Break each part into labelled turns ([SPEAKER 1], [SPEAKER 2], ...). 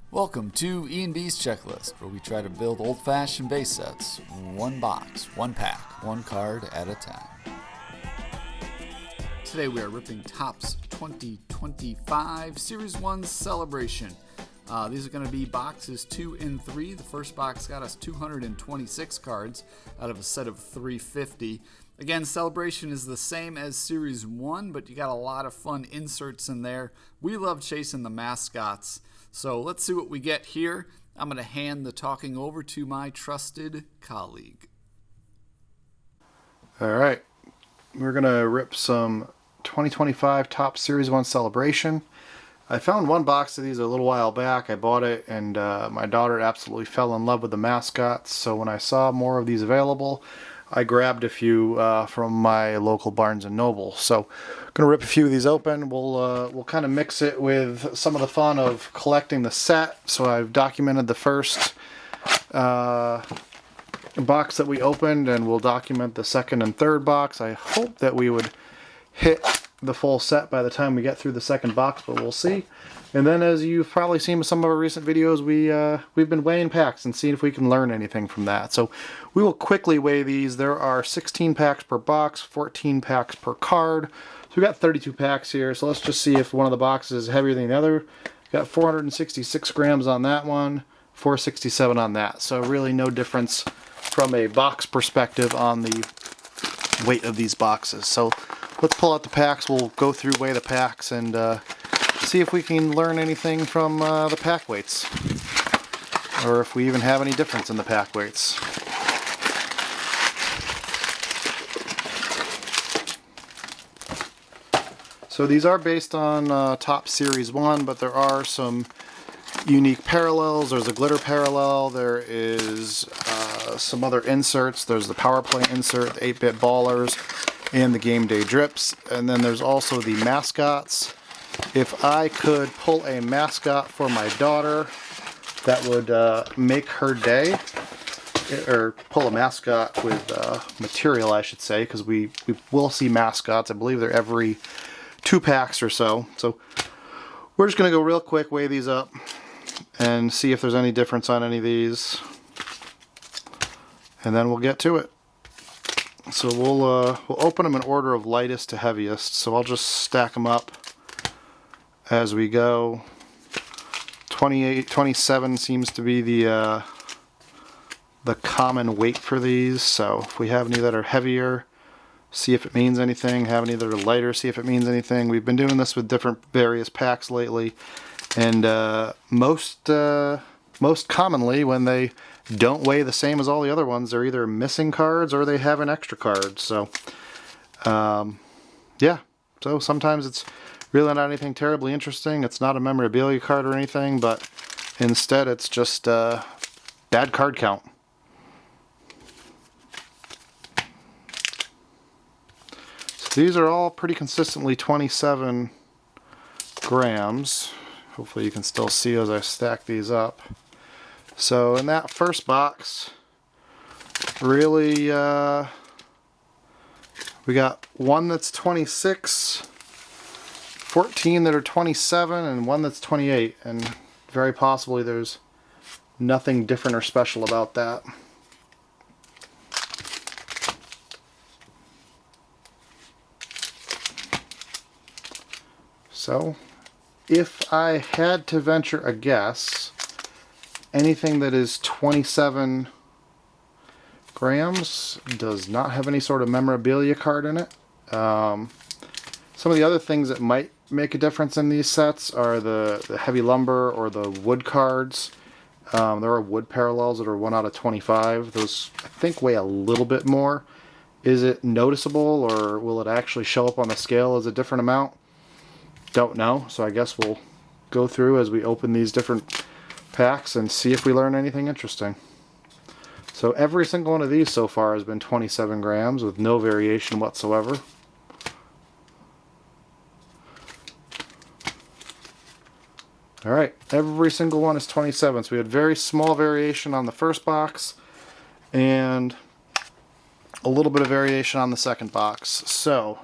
[SPEAKER 1] Welcome to E&B's Checklist, where we try to build old-fashioned base sets, one box, one pack, one card at a time. Today we are ripping Topps 2025 Series 1 Celebration. These are going to be boxes 2 and 3. The first box got us 226 cards out of a set of 350. Again, Celebration is the same as Series 1, but you got a lot of fun inserts in there. We love chasing the mascots. So let's see what we get here. I'm going to hand the talking over to my trusted colleague.
[SPEAKER 2] All right, we're going to rip some 2025 Topps Series 1 Celebration. I found one box of these a little while back. I bought it, and my daughter absolutely fell in love with the mascots. So when I saw more of these available, I grabbed a few from my local Barnes & Noble. So I'm going to rip a few of these open. We'll kind of mix it with some of the fun of collecting the set. So I've documented the first box that we opened, and we'll document the second and third box. I hope that we would hit the full set by the time we get through the second box, but we'll see. And then, as you've probably seen in some of our recent videos, we've been weighing packs and seeing if we can learn anything from that. So we will quickly weigh these. There are 16 packs per box, 14 packs per card. So we got 32 packs here. So let's just see if one of the boxes is heavier than the other. Got 466 grams on that one, 467 on that. So really no difference from a box perspective on the weight of these boxes. So let's pull out the packs. We'll go through, weigh the packs, and see if we can learn anything from the pack weights, or if we even have any difference in the pack weights. So these are based on Topps Series 1, but there are some unique parallels. There's a glitter parallel. There is some other inserts. There's the Power Play insert, the 8-bit ballers, and the Game Day drips. And then there's also the mascots. If I could pull a mascot for my daughter, that would make her day. Or pull a mascot with material, I should say, because we will see mascots. I believe they're every 2 packs or so. So we're just going to go real quick, weigh these up, and see if there's any difference on any of these. And then we'll get to it. So we'll open them in order of lightest to heaviest. So I'll just stack them up as we go. 28, 27 seems to be the common weight for these. So if we have any that are heavier, see if it means anything. Have any that are lighter, see if it means anything. We've been doing this with different various packs lately, and most commonly, when they don't weigh the same as all the other ones, they're either missing cards or they have an extra card. So yeah, so sometimes it's really not anything terribly interesting. It's not a memorabilia card or anything, but instead it's just bad card count. So these are all pretty consistently 27 grams. Hopefully you can still see as I stack these up. So in that first box, really, we got one that's 26, 14 that are 27, and one that's 28. And very possibly there's nothing different or special about that. So if I had to venture a guess, anything that is 27 grams does not have any sort of memorabilia card in it. Some of the other things that might make a difference in these sets are the heavy lumber or the wood cards. There are wood parallels that are 1 out of 25. Those, I think, weigh a little bit more. Is it noticeable, or will it actually show up on the scale as a different amount? Don't know. So I guess we'll go through as we open these different packs and see if we learn anything interesting. So every single one of these so far has been 27 grams with no variation whatsoever. Alright, every single one is 27. So we had very small variation on the first box and a little bit of variation on the second box. So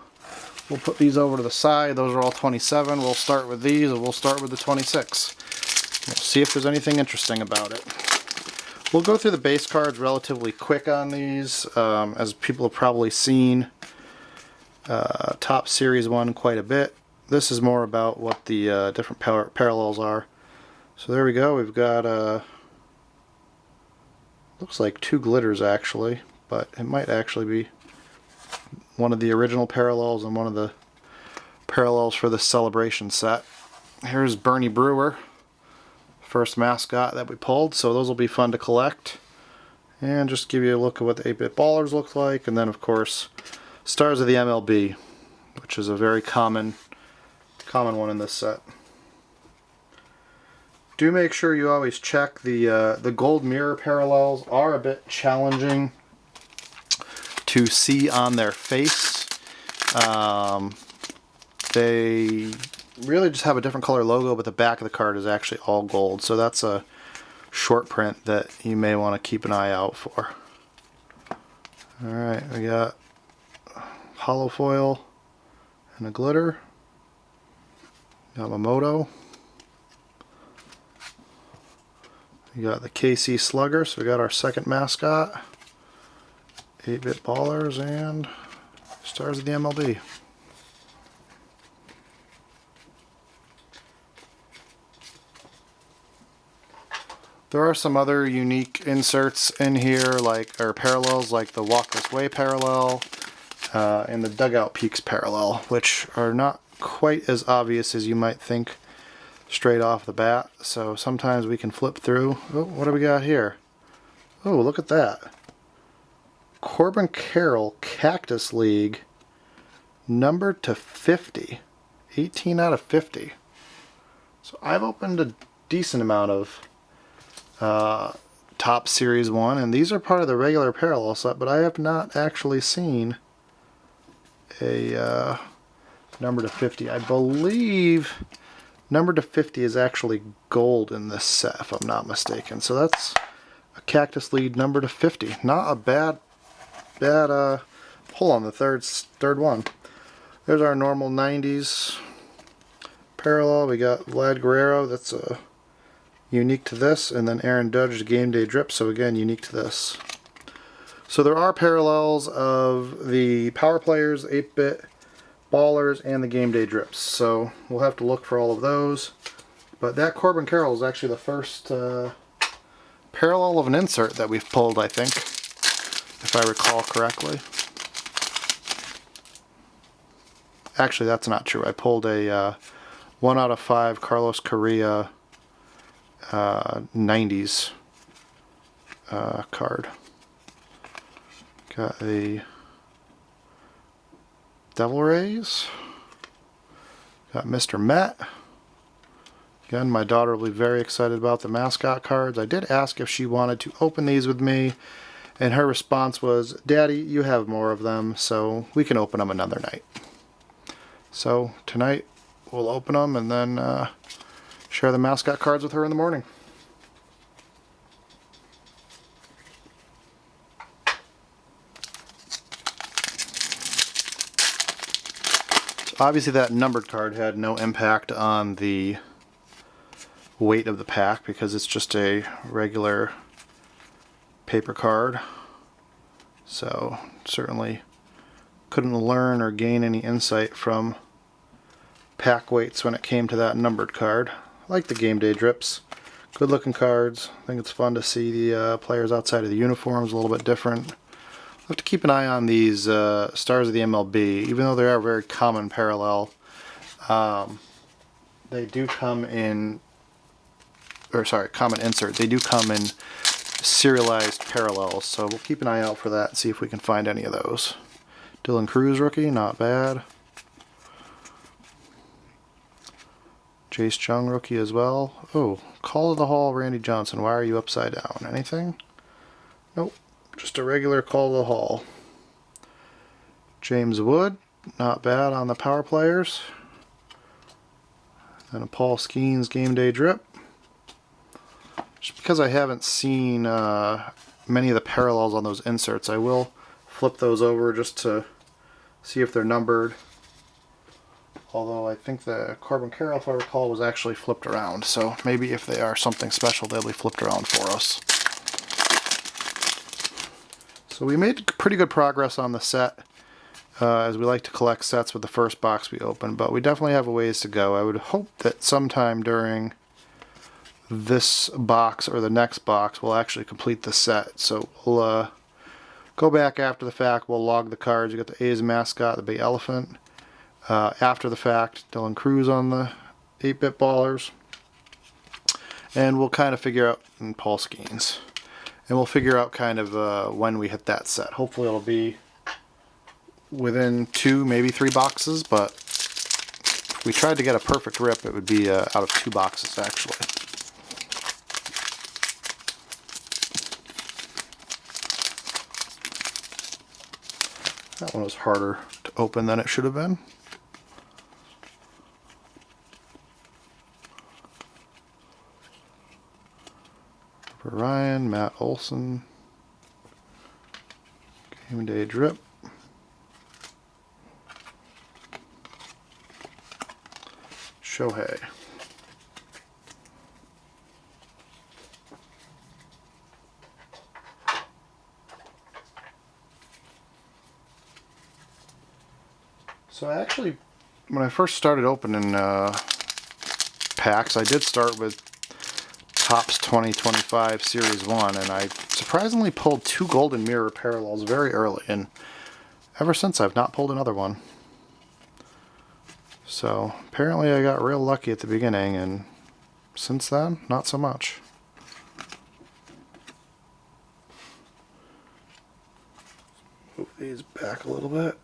[SPEAKER 2] we'll put these over to the side. Those are all 27. We'll start with these, and we'll start with the 26. We'll see if there's anything interesting about it. We'll go through the base cards relatively quick on these, as people have probably seen Top Series 1 quite a bit. This is more about what the different parallels are. So there we go. We've got looks like 2 glitters actually, but it might actually be one of the original parallels and one of the parallels for the Celebration set. Here's Bernie Brewer, first mascot that we pulled, so those will be fun to collect. And just give you a look at what the 8-bit ballers look like, and then of course Stars of the MLB, which is a very common one in this set. Do make sure you always check the gold mirror parallels are a bit challenging to see on their face. They really just have a different color logo, but the back of the card is actually all gold, so that's a short print that you may want to keep an eye out for. Alright, we got hollow foil and a glitter. Yamamoto. We got the KC Slugger, so we got our second mascot. 8-bit ballers and Stars of the MLB. There are some other unique inserts in here, or parallels, like the Walk This Way parallel and the Dugout Peaks parallel, which are not quite as obvious as you might think straight off the bat. So sometimes we can flip through. Oh, what do we got here? Oh, look at that. Corbin Carroll Cactus League, numbered to 50. 18 out of 50. So I've opened a decent amount of Top Series 1, and these are part of the regular parallel set, but I have not actually seen a number to 50. I believe number to 50 is actually gold in this set, if I'm not mistaken. So that's a Cactus Lead number to 50. Not a bad pull on the third one. There's our normal 90s parallel. We got Vlad Guerrero, that's unique to this, and then Aaron Judge Game Day Drip, so again unique to this. So there are parallels of the Power Players, 8-bit ballers, and the Game Day Drips, so we'll have to look for all of those. But that Corbin Carroll is actually the first parallel of an insert that we've pulled, I think, if I recall correctly. Actually, that's not true. I pulled a 1 out of 5 Carlos Correa 90s card. Got a Devil Rays. Got Mr. Met. Again, my daughter will be very excited about the mascot cards. I did ask if she wanted to open these with me, and her response was, "Daddy, you have more of them, so we can open them another night." So tonight we'll open them and then share the mascot cards with her in the morning. So obviously that numbered card had no impact on the weight of the pack because it's just a regular paper card. So certainly couldn't learn or gain any insight from pack weights when it came to that numbered card. I like the Game Day Drips. Good looking cards. I think it's fun to see the players outside of the uniforms a little bit different. I'll have to keep an eye on these Stars of the MLB, even though they are a very common parallel. They do come in, common insert. They do come in serialized parallels, so we'll keep an eye out for that and see if we can find any of those. Dylan Cruz rookie, not bad. Jace Jung rookie as well. Oh, Call of the Hall, Randy Johnson. Why are you upside down? Anything? Nope. Just a regular Call of the Hall. James Wood, not bad on the Power Players. And a Paul Skeens Game Day Drip. Just because I haven't seen many of the parallels on those inserts, I will flip those over just to see if they're numbered. Although I think the Corbin Carroll, if I recall, was actually flipped around. So maybe if they are something special, they'll be flipped around for us. So we made pretty good progress on the set, as we like to collect sets with the first box we open, but we definitely have a ways to go. I would hope that sometime during this box or the next box we'll actually complete the set. So we'll go back after the fact, we'll log the cards. You got the A's mascot, the Bay Elephant. After the fact, Dylan Cruz on the 8-bit ballers. And we'll kind of figure out, and Paul Skeens. And we'll figure out kind of when we hit that set. Hopefully it'll be within 2, maybe 3 boxes, but if we tried to get a perfect rip, it would be out of 2 boxes actually. That one was harder to open than it should have been. Ryan, Matt Olson, Game Day Drip, Shohei. So I actually, when I first started opening packs, I did start with Topps 2025 Series 1, and I surprisingly pulled 2 Golden Mirror parallels very early, and ever since I've not pulled another one. So apparently I got real lucky at the beginning, and since then, not so much. Move these back a little bit.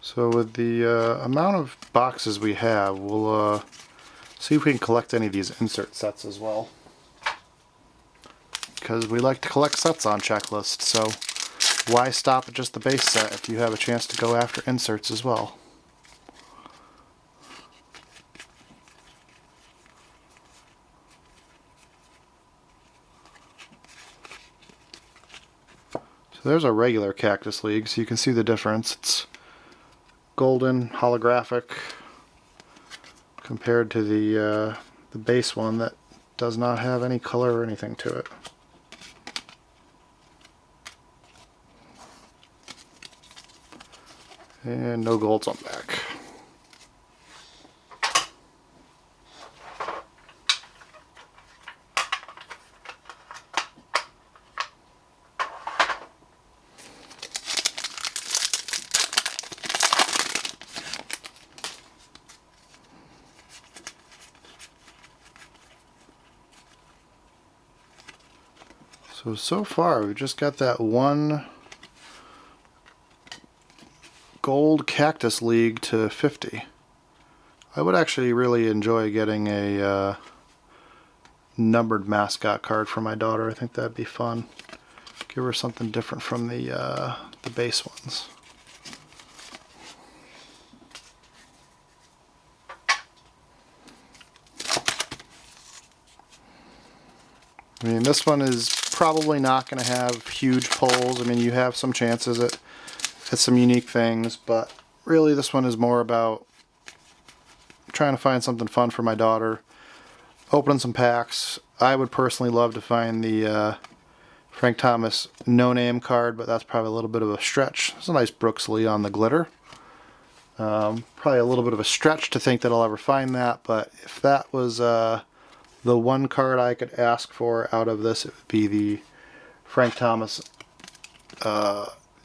[SPEAKER 2] So with the amount of boxes we have, we'll see if we can collect any of these insert sets as well. Because we like to collect sets on checklists, so why stop at just the base set if you have a chance to go after inserts as well? So there's our regular Cactus League, so you can see the difference. It's golden, holographic, compared to the base one that does not have any color or anything to it. And no golds on back. So far we've just got that one gold Cactus League to 50. I would actually really enjoy getting a numbered mascot card for my daughter. I think that'd be fun. Give her something different from the base ones. I mean, this one is probably not going to have huge pulls. I mean, you have some chances at some unique things, but really this one is more about trying to find something fun for my daughter, opening some packs. I would personally love to find the Frank Thomas no-name card, but that's probably a little bit of a stretch. It's a nice Brooks Lee on the glitter. Probably a little bit of a stretch to think that I'll ever find that, but if that was the one card I could ask for out of this, it would be the Frank Thomas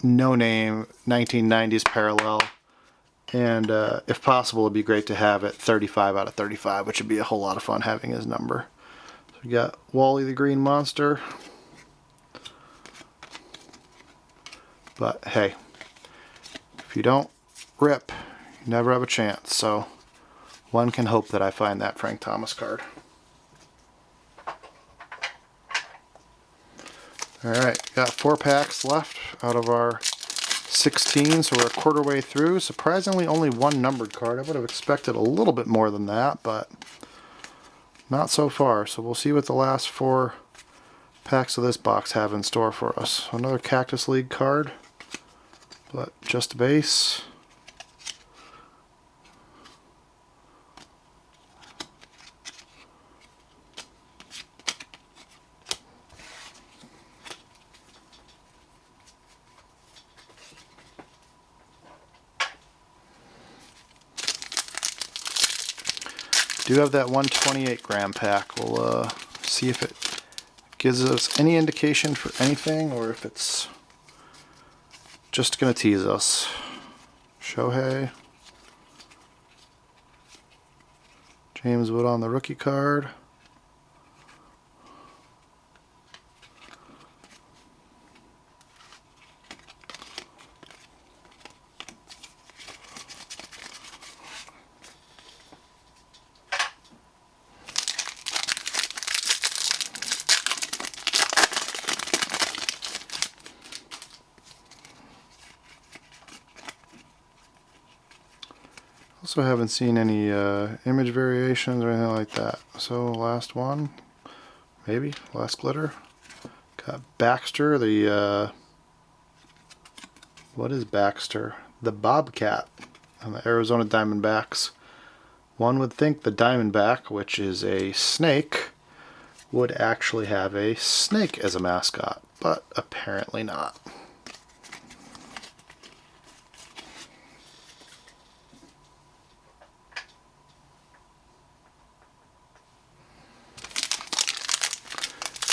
[SPEAKER 2] no-name 1990s parallel. And if possible, it'd be great to have it 35 out of 35, which would be a whole lot of fun having his number. So we got Wally the Green Monster. But hey, if you don't rip, you never have a chance. So one can hope that I find that Frank Thomas card. Alright, got 4 packs left out of our 16, so we're a quarter way through. Surprisingly, only one numbered card. I would have expected a little bit more than that, but not so far. So we'll see what the last 4 packs of this box have in store for us. Another Cactus League card, but just a base. Do have that 128 gram pack. We'll see if it gives us any indication for anything or if it's just going to tease us. Shohei. James Wood on the rookie card. Also haven't seen any image variations or anything like that. So last one, maybe, last glitter. Got Baxter, the, what is Baxter? The Bobcat on the Arizona Diamondbacks. One would think the Diamondback, which is a snake, would actually have a snake as a mascot, but apparently not.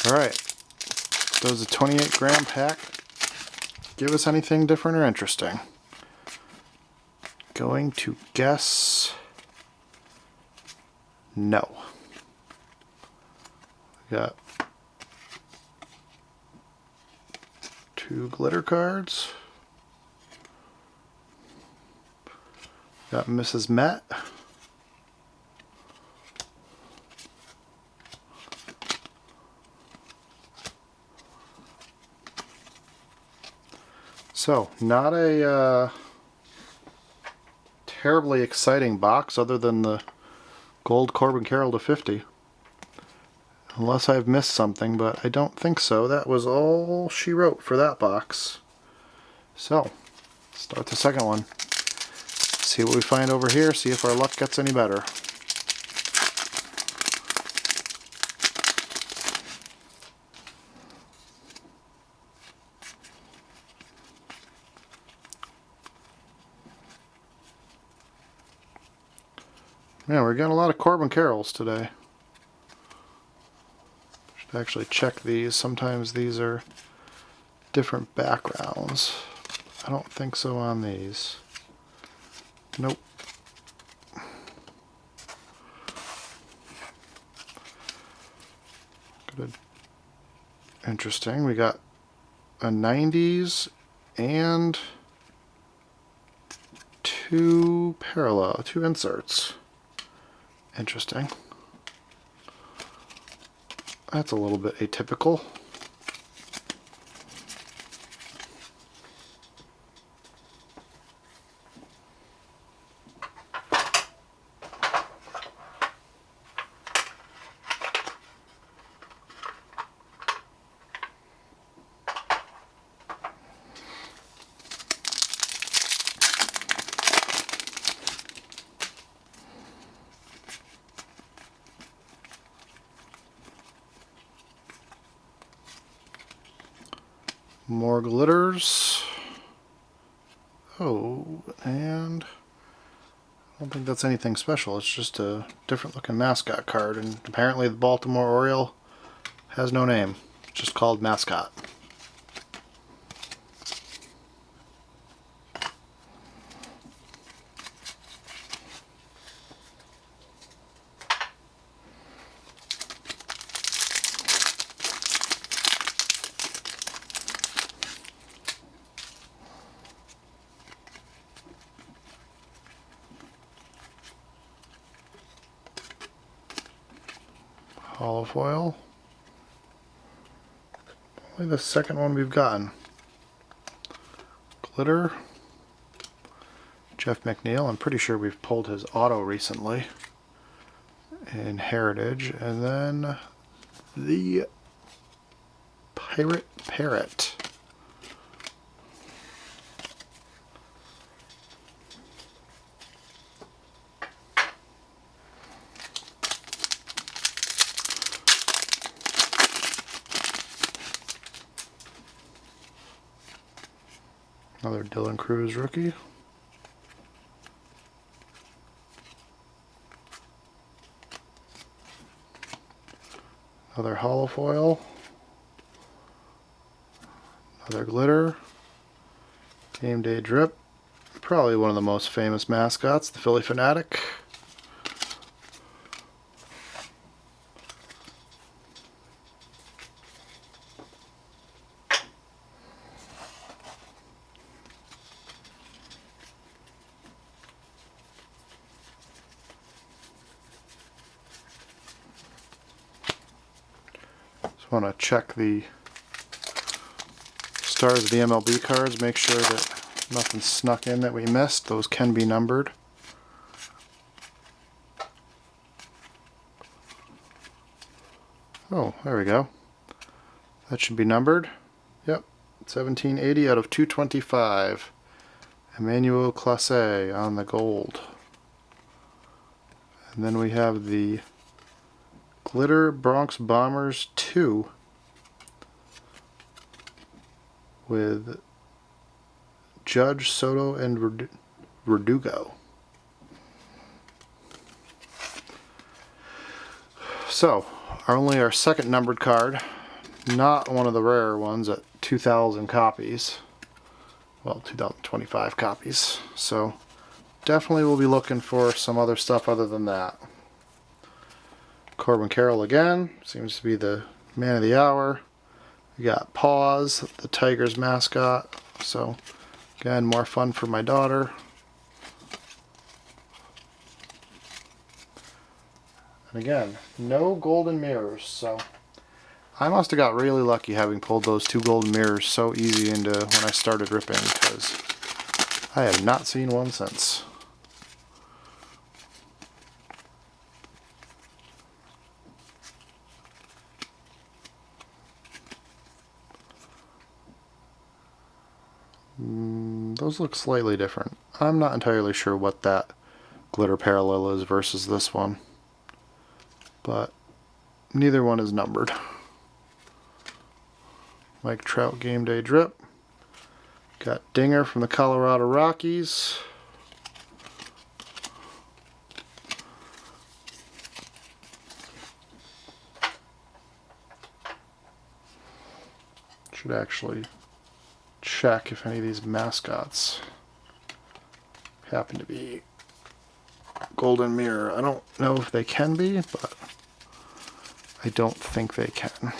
[SPEAKER 2] Alright, does a 28 gram pack give us anything different or interesting? Going to guess no. We got 2 glitter cards. Got Mrs. Met. So, not a terribly exciting box other than the gold Corbin Carroll to 50. Unless I've missed something, but I don't think so. That was all she wrote for that box. So, start the second one. See what we find over here, see if our luck gets any better. Yeah, we're getting a lot of Corbin Carrolls today. Should actually check these. Sometimes these are different backgrounds. I don't think so on these. Nope. Good. Interesting. We got a 90s and 2 inserts. Interesting. That's a little bit atypical. More glitters. Oh, and I don't think that's anything special. It's just a different looking mascot card, and apparently the Baltimore Oriole has no name. It's just called Mascot. Holofoil. Only the second one we've gotten. Glitter. Jeff McNeil. I'm pretty sure we've pulled his auto recently in Heritage. And then the Pirate Parrot. Another Dylan Cruz rookie. Another holo foil. Another glitter. Game Day Drip. Probably one of the most famous mascots, the Phillie Phanatic. Just want to check the stars of the MLB cards, make sure that nothing snuck in that we missed. Those can be numbered. Oh, there we go. That should be numbered. Yep, 1780 out of 225. Emmanuel Clase on the gold. And then we have the Glitter Bronx Bombers 2 with Judge, Soto, and Verdugo. So, only our second numbered card, not one of the rarer ones at 2,000 copies. Well, 2,025 copies. So, definitely we'll be looking for some other stuff other than that. Corbin Carroll again, seems to be the man of the hour. We got Paws, the Tigers mascot. So, again, more fun for my daughter. And again, no golden mirrors, so I must have got really lucky having pulled those two golden mirrors so easy into when I started ripping, because I have not seen one since. Those look slightly different. I'm not entirely sure what that glitter parallel is versus this one, but neither one is numbered. Mike Trout Game Day Drip. Got Dinger from the Colorado Rockies. Should actually check if any of these mascots happen to be golden mirror. I don't know if they can be, but I don't think they can.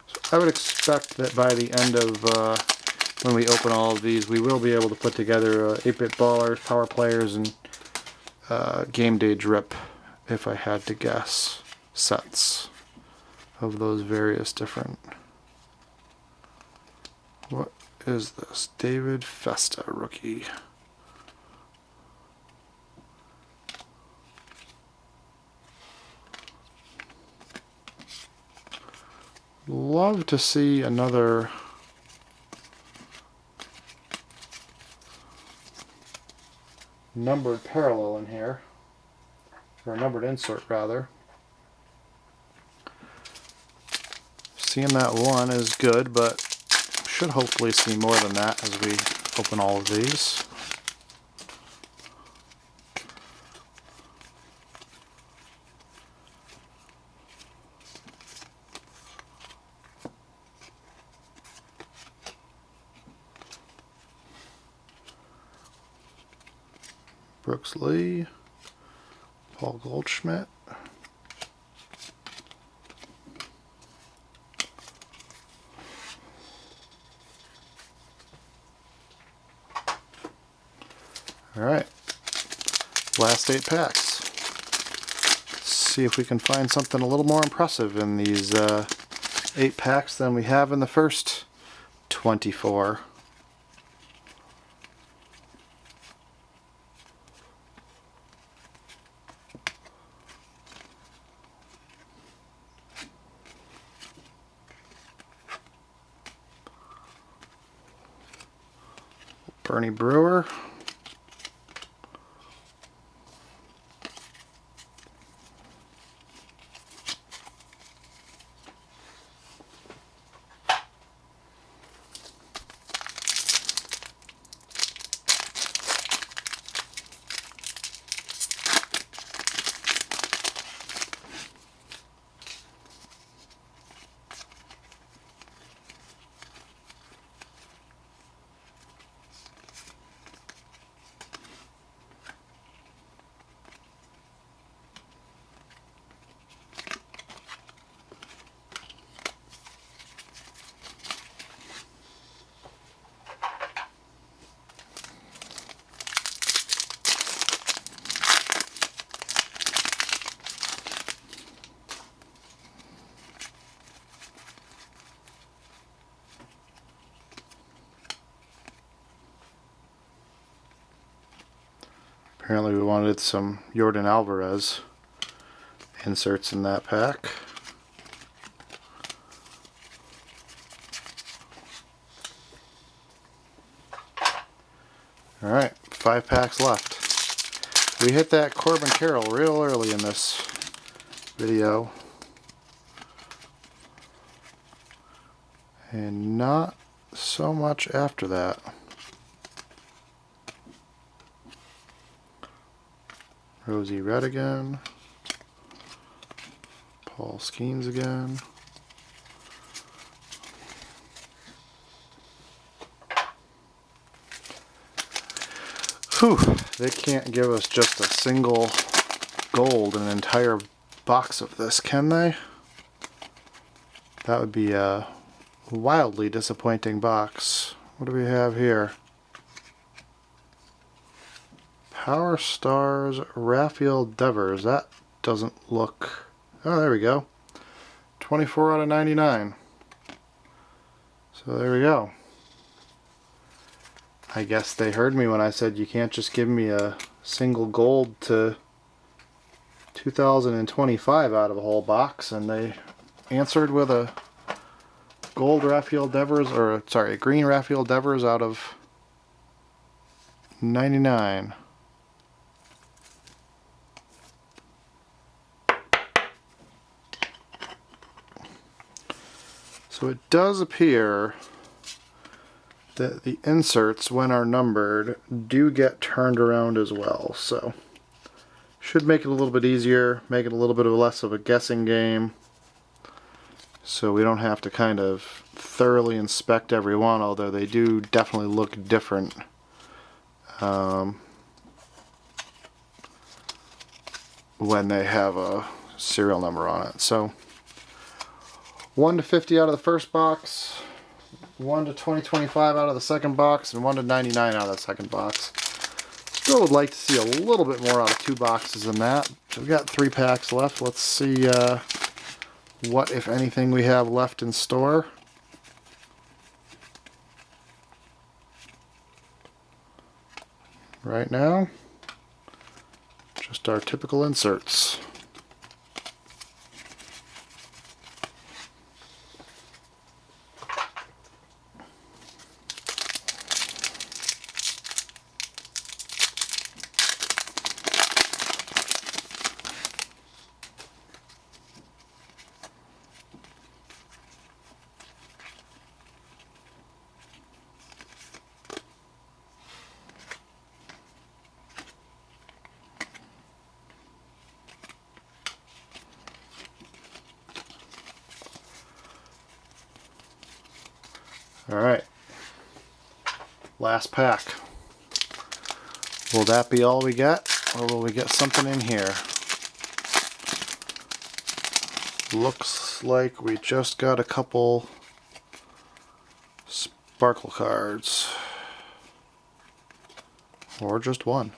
[SPEAKER 2] So I would expect that by the end of when we open all of these, we will be able to put together 8-bit ballers, power players, and Game Day Drip, if I had to guess, sets of those various different. What is this? David Festa rookie. Love to see another numbered parallel in here, or a numbered insert rather. Seeing that one is good, but should hopefully see more than that as we open all of these. Brooks Lee, Paul Goldschmidt. Alright, last 8 packs. Let's see if we can find something a little more impressive in these 8 packs than we have in the first 24. Bernie Brewer. Apparently we wanted some Yordan Alvarez inserts in that pack. Alright, 5 packs left. We hit that Corbin Carroll real early in this video. And not so much after that. Rosie Red again. Paul Skeens again. Whew, they can't give us just a single gold in an entire box of this, can they? That would be a wildly disappointing box. What do we have here? Power Stars Rafael Devers. That doesn't look... Oh, there we go. 24 out of 99. So there we go. I guess they heard me when I said you can't just give me a single gold to 2025 out of a whole box, and they answered with a gold Rafael Devers, or sorry, a green Rafael Devers out of 99. So it does appear that the inserts, when are numbered, do get turned around as well. So should make it a little bit easier, make it a little bit less of a guessing game. So we don't have to kind of thoroughly inspect every one, although they do definitely look different. When they have a serial number on it. So 1 to 50 out of the first box, 1 to 2025 out of the second box, and 1 to 99 out of the second box. Still would like to see a little bit more out of 2 boxes than that. So we've got 3 packs left. Let's see what, if anything, we have left in store. Right now, just our typical inserts. Alright, last pack. Will that be all we get, or will we get something in here? Looks like we just got a couple sparkle cards. or just one.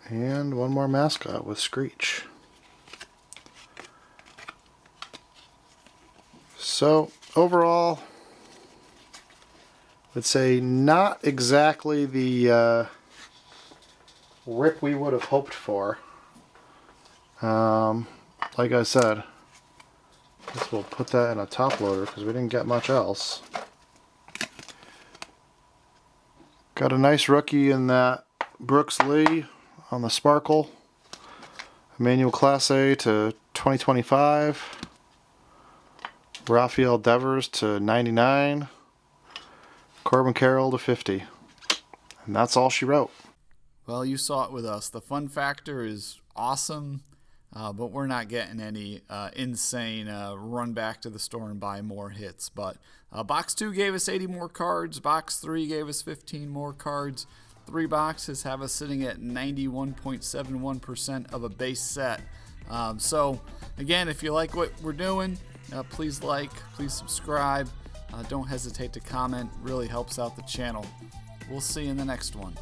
[SPEAKER 2] And one more mascot with Screech. So overall, I'd say not exactly the rip we would have hoped for. Like I said, I guess we'll put that in a top loader because we didn't get much else. Got a nice rookie in that Brooks Lee on the Sparkle. Emmanuel Clase to 2025. Rafael Devers to 99. Corbin Carroll to 50. And that's all she wrote.
[SPEAKER 1] Well, you saw it with us. The fun factor is awesome, but we're not getting any insane run back to the store and buy more hits. But Box 2 gave us 80 more cards. Box 3 gave us 15 more cards. 3 boxes have us sitting at 91.71% of a base set. So, again, if you like what we're doing, please like, please subscribe. Don't hesitate to comment. Really helps out the channel. We'll see you in the next one.